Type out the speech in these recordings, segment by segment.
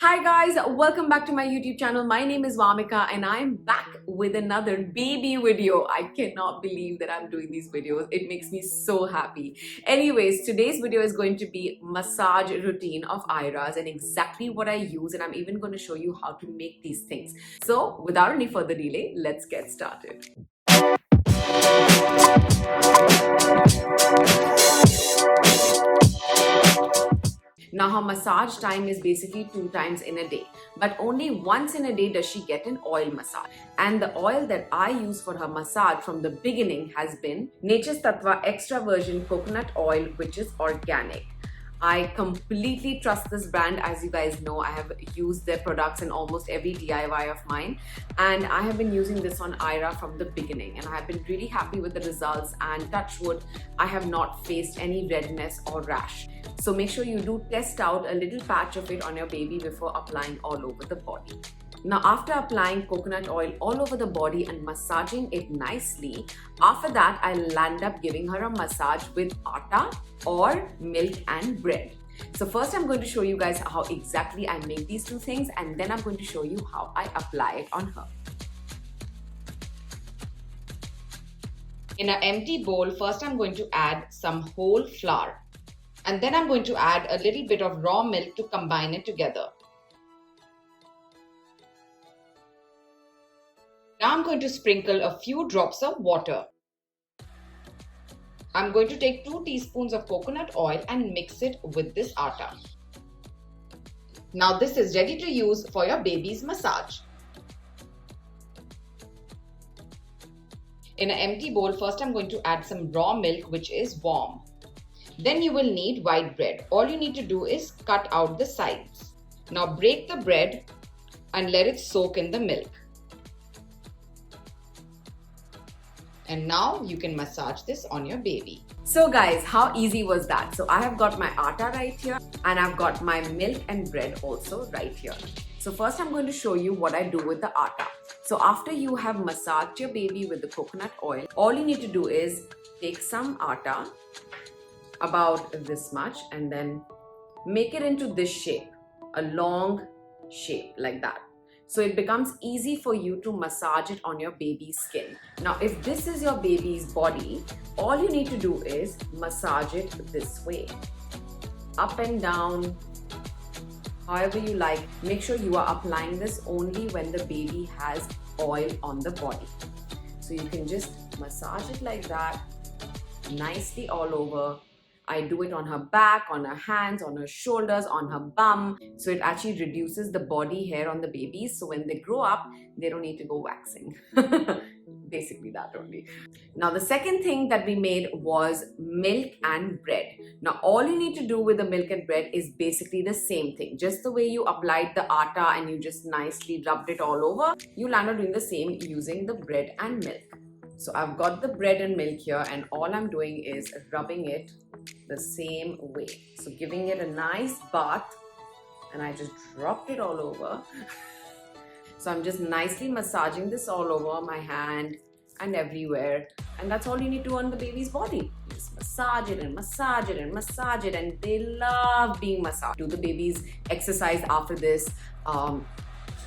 Hi guys, welcome back to my YouTube channel. My name is Vamika and I'm back with another baby video. I cannot believe that I'm doing these videos. It makes me so happy. Anyways, today's video is going to be massage routine of Aira's and exactly what I use, and I'm even going to show you how to make these things. So without any further delay, let's get started. Now her massage time is basically 2 times in a day, but only once in a day does she get an oil massage. And the oil that I use for her massage from the beginning has been Nature's Tattva Extra Virgin Coconut Oil, which is organic. I completely trust this brand. As you guys know, I have used their products in almost every DIY of mine, and I have been using this on Aira from the beginning, and I have been really happy with the results, and touch wood, I have not faced any redness or rash. So make sure you do test out a little patch of it on your baby before applying all over the body. Now, after applying coconut oil all over the body and massaging it nicely, after that I'll land up giving her a massage with atta or milk and bread. So first I'm going to show you guys how exactly I make these two things, and then I'm going to show you how I apply it on her. In an empty bowl, first I'm going to add some whole flour, and then I'm going to add a little bit of raw milk to combine it together. Now I'm going to sprinkle a few drops of water. I'm going to take 2 teaspoons of coconut oil and mix it with this atta. Now this is ready to use for your baby's massage. In an empty bowl, first I'm going to add some raw milk, which is warm. Then you will need white bread. All you need to do is cut out the sides. Now break the bread and let it soak in the milk. And now you can massage this on your baby. So guys, how easy was that? So I have got my atta right here, and I've got my milk and bread also right here. So first I'm going to show you what I do with the atta. So after you have massaged your baby with the coconut oil, all you need to do is take some atta, about this much, and then make it into this shape, a long shape like that. So it becomes easy for you to massage it on your baby's skin. Now, if this is your baby's body, all you need to do is massage it this way, up and down, however you like. Make sure you are applying this only when the baby has oil on the body. So you can just massage it like that, nicely all over. I do it on her back, on her hands, on her shoulders, on her bum. So it actually reduces the body hair on the babies. So when they grow up, they don't need to go waxing. Basically that only. Now the second thing that we made was milk and bread. Now all you need to do with the milk and bread is basically the same thing. Just the way you applied the atta and you just nicely rubbed it all over, you'll end up doing the same using the bread and milk. So I've got the bread and milk here, and all I'm doing is rubbing it the same way. So giving it a nice bath, and I just dropped it all over. So I'm just nicely massaging this all over my hand and everywhere, and that's all you need to on the baby's body. Just massage it and massage it and massage it, and they love being massaged. Do the baby's exercise after this.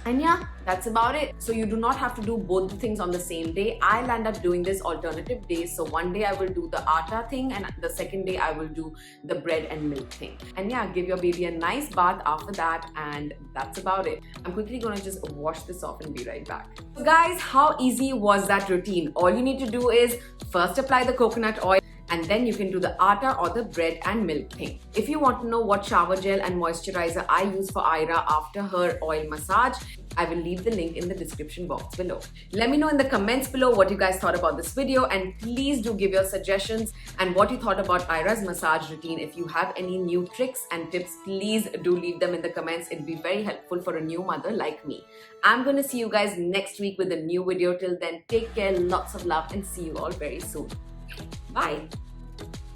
And yeah, that's about it. So you do not have to do both the things on the same day. I'll end up doing this alternative days. So one day I will do the atta thing, and the second day I will do the bread and milk thing. And yeah, give your baby a nice bath after that, and that's about it. I'm quickly gonna just wash this off and be right back. So guys, how easy was that routine? All you need to do is first apply the coconut oil, and then you can do the atta or the bread and milk thing. If you want to know what shower gel and moisturizer I use for Aira after her oil massage, I will leave the link in the description box below. Let me know in the comments below what you guys thought about this video, and please do give your suggestions and what you thought about Aira's massage routine. If you have any new tricks and tips, please do leave them in the comments. It'll be very helpful for a new mother like me. I'm gonna see you guys next week with a new video. Till then, take care, lots of love, and see you all very soon. Bye.